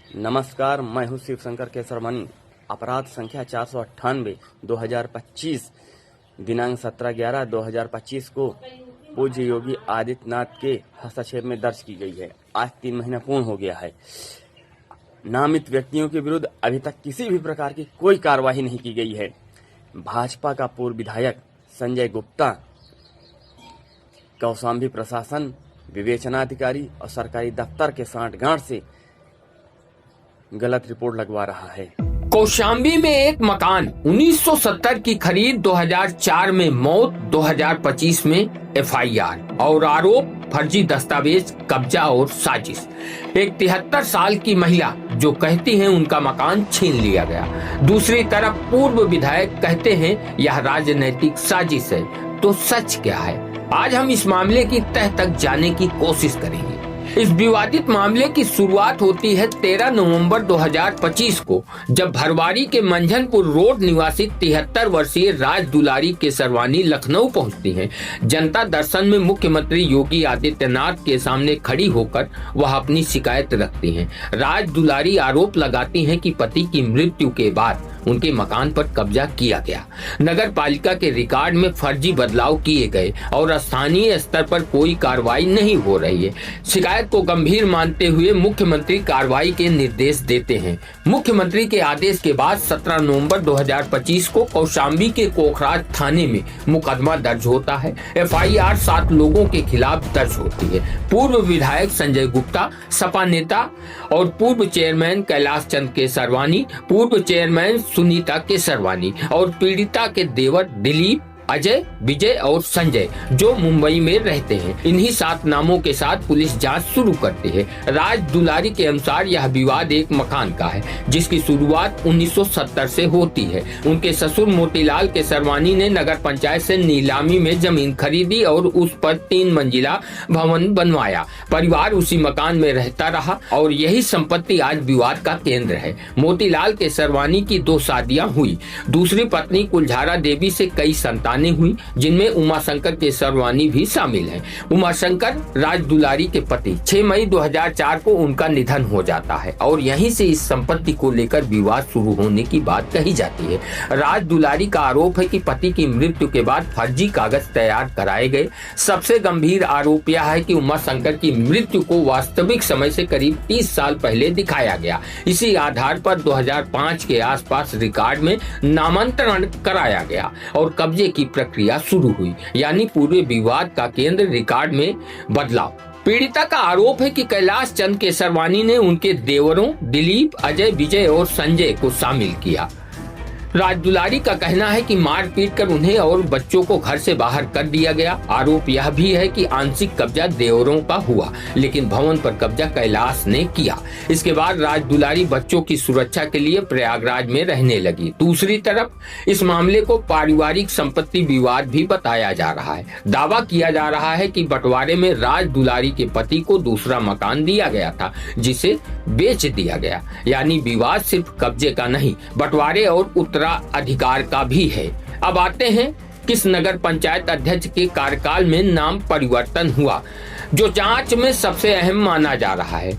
नमस्कार, मैं हूं शिवशंकर केसरमनी। अपराध संख्या 498 2025 दिनांक 17/11/2025 को पूज्य योगी आदित्यनाथ के हस्तक्षेप में दर्ज की गई है। आज 3 महीना पूर्ण हो गया है। नामित व्यक्तियों के विरुद्ध अभी तक किसी भी प्रकार की कोई कार्रवाई नहीं की गई है। भाजपा का पूर्व विधायक संजय गुप्ता कौशाम्बी प्रशासन, विवेचनाधिकारी और सरकारी दफ्तर के सांठगांठ से गलत रिपोर्ट लगवा रहा है। कौशाम्बी में एक मकान 1970 की खरीद, 2004 में मौत, 2025 में एफआईआर और आरोप फर्जी दस्तावेज, कब्जा और साजिश। एक 73 साल की महिला जो कहती हैं उनका मकान छीन लिया गया। दूसरी तरफ पूर्व विधायक कहते हैं यह राजनीतिक साजिश है। तो सच क्या है? आज हम इस मामले की तह तक जाने की कोशिश करेंगे। इस विवादित मामले की शुरुआत होती है 13 नवंबर 2025 को, जब भरवारी के मंझनपुर रोड निवासी 73 वर्षीय राज दुलारी केसरवानी लखनऊ पहुंचती हैं। जनता दर्शन में मुख्यमंत्री योगी आदित्यनाथ के सामने खड़ी होकर वह अपनी शिकायत रखती हैं। राज दुलारी आरोप लगाती हैं कि पति की मृत्यु के बाद उनके मकान पर कब्जा किया गया, नगर पालिका के रिकॉर्ड में फर्जी बदलाव किए गए और स्थानीय स्तर पर कोई कार्रवाई नहीं हो रही है। शिकायत को गंभीर मानते हुए मुख्यमंत्री कार्रवाई के निर्देश देते हैं। मुख्यमंत्री के आदेश के बाद 17 नवंबर 2025 को कौशाम्बी के कोखराज थाने में मुकदमा दर्ज होता है। एफआईआर 7 लोगों के खिलाफ दर्ज होती है। पूर्व विधायक संजय गुप्ता, सपा नेता और पूर्व चेयरमैन कैलाश चंद केसरवानी, पूर्व चेयरमैन सुनीता केसरवानी और पीड़िता के देवर दिलीप, अजय, विजय और संजय जो मुंबई में रहते हैं। इन्हीं 7 नामों के साथ पुलिस जांच शुरू करती है। राज दुलारी के अनुसार यह विवाद एक मकान का है जिसकी शुरुआत 1970 से होती है। उनके ससुर मोतीलाल केसरवानी ने नगर पंचायत से नीलामी में जमीन खरीदी और उस पर 3 मंजिला भवन बनवाया। परिवार उसी मकान में रहता रहा और यही संपत्ति आज विवाद का केंद्र है। मोतीलाल केसरवानी की 2 शादियां हुई। दूसरी पत्नी कुलझारा देवी से कई संतान हुई, जिनमें उमाशंकर केसरवानी भी शामिल हैं। उमाशंकर राज दुलारी के पति। 6 मई 2004 को उनका निधन हो जाता है और यहीं से इस संपत्ति को लेकर विवाद शुरू होने की बात कही जाती है। राज दुलारी का आरोप है कि पति की मृत्यु के बाद फर्जी कागज तैयार कराए गए। सबसे गंभीर आरोप यह है कि उमाशंकर की मृत्यु को वास्तविक समय से करीब 30 साल पहले दिखाया गया। इसी आधार पर 2005 के आसपास रिकॉर्ड में नामांतरण कराया गया और कब्जे की प्रक्रिया शुरू हुई, यानी पूरे विवाद का केंद्र रिकॉर्ड में बदलाव। पीड़िता का आरोप है कि कैलाश चंद केसरवानी ने उनके देवरों दिलीप, अजय, विजय और संजय को शामिल किया। राज दुलारी का कहना है कि मार पीट कर उन्हें और बच्चों को घर से बाहर कर दिया गया। आरोप यह भी है कि आंशिक कब्जा देवरों का हुआ, लेकिन भवन पर कब्जा कैलाश ने किया। इसके बाद राज दुलारी बच्चों की सुरक्षा के लिए प्रयागराज में रहने लगी। दूसरी तरफ इस मामले को पारिवारिक संपत्ति विवाद भी बताया जा रहा है। दावा किया जा रहा है कि बंटवारे में राज दुलारी के पति को दूसरा मकान दिया गया था जिसे बेच दिया गया, यानी विवाद सिर्फ कब्जे का नहीं, बंटवारे और उत्तराधिकार का भी है। अब आते हैं किस नगर पंचायत अध्यक्ष के कार्यकाल में नाम परिवर्तन हुआ, जो जांच में सबसे अहम माना जा रहा है।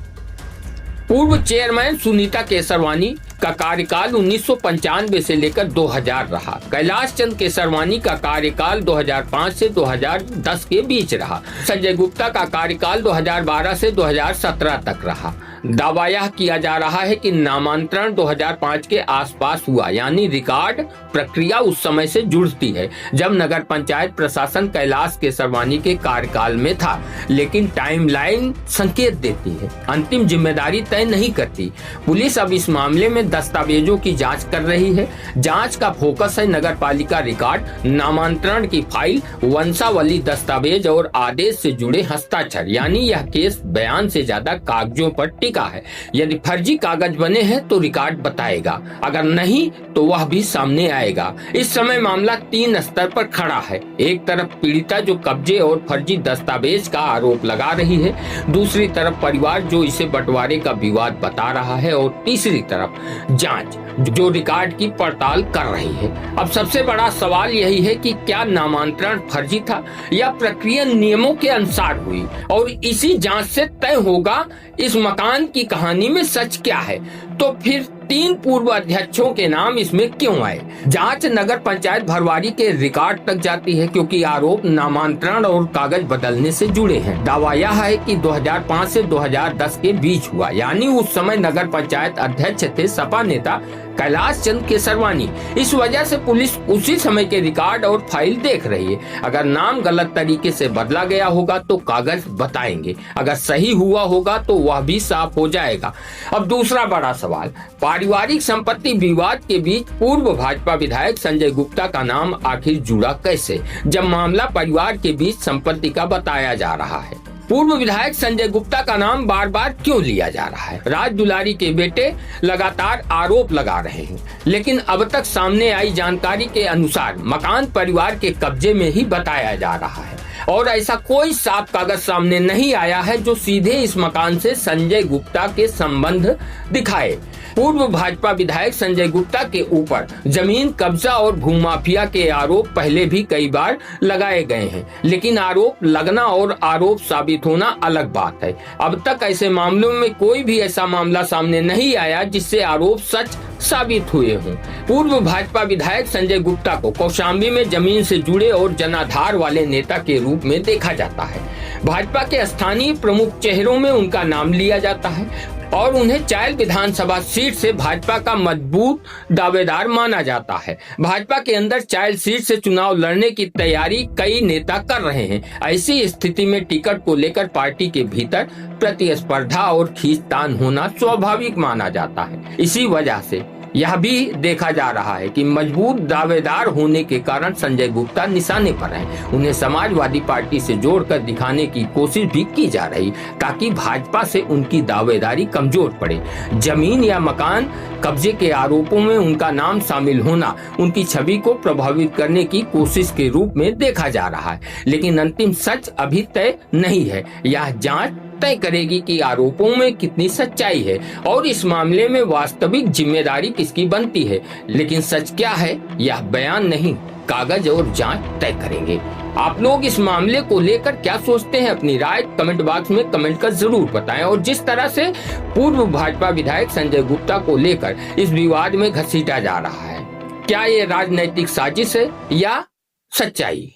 पूर्व चेयरमैन सुनीता केसरवानी का कार्यकाल 1995 से लेकर 2000 रहा। कैलाश चंद केसरवानी का कार्यकाल 2005 से 2010 के बीच रहा। संजय गुप्ता का कार्यकाल 2012 से 2017 तक रहा। दावा यह किया जा रहा है कि नामांतरण 2005 के आसपास हुआ, यानी रिकॉर्ड प्रक्रिया उस समय से जुड़ती है जब नगर पंचायत प्रशासन कैलाश केसरवानी के कार्यकाल में था, लेकिन टाइमलाइन संकेत देती है, अंतिम जिम्मेदारी तय नहीं करती। पुलिस अब इस मामले में दस्तावेजों की जांच कर रही है। जांच का फोकस है नगर पालिका रिकॉर्ड, नामांतरण की फाइल, वंशावली दस्तावेज और आदेश से जुड़े हस्ताक्षर, यानी यह केस बयान से ज्यादा कागजों पर टिका है। यदि फर्जी कागज बने हैं तो रिकॉर्ड बताएगा, अगर नहीं तो वह भी सामने आएगा। इस समय मामला 3 स्तर पर खड़ा है। एक तरफ पीड़िता जो कब्जे और फर्जी दस्तावेज का आरोप लगा रही है, दूसरी तरफ परिवार जो इसे बंटवारे का विवाद बता रहा है और तीसरी तरफ जांच जो रिकॉर्ड की पड़ताल कर रही है। अब सबसे बड़ा सवाल यही है कि क्या नामांतरण फर्जी था या प्रक्रिया नियमों के अनुसार हुई, और इसी जांच से तय होगा इस मकान मकान की कहानी में सच क्या है? तो फिर 3 पूर्व अध्यक्षों के नाम इसमें क्यों आए? जांच नगर पंचायत भरवारी के रिकॉर्ड तक जाती है, क्योंकि आरोप नामांतरण और कागज बदलने से जुड़े हैं। दावा यह है कि 2005 से 2010 के बीच हुआ, यानी उस समय नगर पंचायत अध्यक्ष थे सपा नेता कैलाश चंद केसरवानी। इस वजह से पुलिस उसी समय के रिकॉर्ड और फाइल देख रही है। अगर नाम गलत तरीके से बदला गया होगा तो कागज बताएंगे, अगर सही हुआ होगा तो वह भी साफ हो जाएगा। अब दूसरा बड़ा सवाल, पारिवारिक संपत्ति विवाद के बीच पूर्व भाजपा विधायक संजय गुप्ता का नाम आखिर जुड़ा कैसे, जब मामला परिवार के बीच संपत्ति का बताया जा रहा है? पूर्व विधायक संजय गुप्ता का नाम बार बार क्यों लिया जा रहा है? राज दुलारी के बेटे लगातार आरोप लगा रहे हैं, लेकिन अब तक सामने आई जानकारी के अनुसार मकान परिवार के कब्जे में ही बताया जा रहा है, और ऐसा कोई साफ कागज सामने नहीं आया है जो सीधे इस मकान से संजय गुप्ता के संबंध दिखाए। पूर्व भाजपा विधायक संजय गुप्ता के ऊपर जमीन कब्जा और भूमाफिया के आरोप पहले भी कई बार लगाए गए हैं, लेकिन आरोप लगना और आरोप साबित होना अलग बात है। अब तक ऐसे मामलों में कोई भी ऐसा मामला सामने नहीं आया जिससे आरोप सच साबित हुए हों। पूर्व भाजपा विधायक संजय गुप्ता को कौशाम्बी में जमीन से जुड़े और जनाधार वाले नेता के रूप में देखा जाता है। भाजपा के स्थानीय प्रमुख चेहरों में उनका नाम लिया जाता है और उन्हें चायल विधानसभा सीट से भाजपा का मजबूत दावेदार माना जाता है। भाजपा के अंदर चायल सीट से चुनाव लड़ने की तैयारी कई नेता कर रहे हैं। ऐसी स्थिति में टिकट को लेकर पार्टी के भीतर प्रतिस्पर्धा और खींचतान होना स्वाभाविक माना जाता है। इसी वजह से यह भी देखा जा रहा है कि मजबूत दावेदार होने के कारण संजय गुप्ता निशाने पर हैं। उन्हें समाजवादी पार्टी से जोड़कर दिखाने की कोशिश भी की जा रही, ताकि भाजपा से उनकी दावेदारी कमजोर पड़े। जमीन या मकान कब्जे के आरोपों में उनका नाम शामिल होना उनकी छवि को प्रभावित करने की कोशिश के रूप में देखा जा रहा है, लेकिन अंतिम सच अभी तय नहीं है। यह जांच तय करेगी कि आरोपों में कितनी सच्चाई है और इस मामले में वास्तविक जिम्मेदारी किसकी बनती है। लेकिन सच क्या है यह बयान नहीं, कागज और जांच तय करेंगे। आप लोग इस मामले को लेकर क्या सोचते हैं? अपनी राय कमेंट बॉक्स में कमेंट कर जरूर बताएं। और जिस तरह से पूर्व भाजपा विधायक संजय गुप्ता को लेकर इस विवाद में घसीटा जा रहा है, क्या ये राजनीतिक साजिश है या सच्चाई?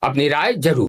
अपनी राय जरूर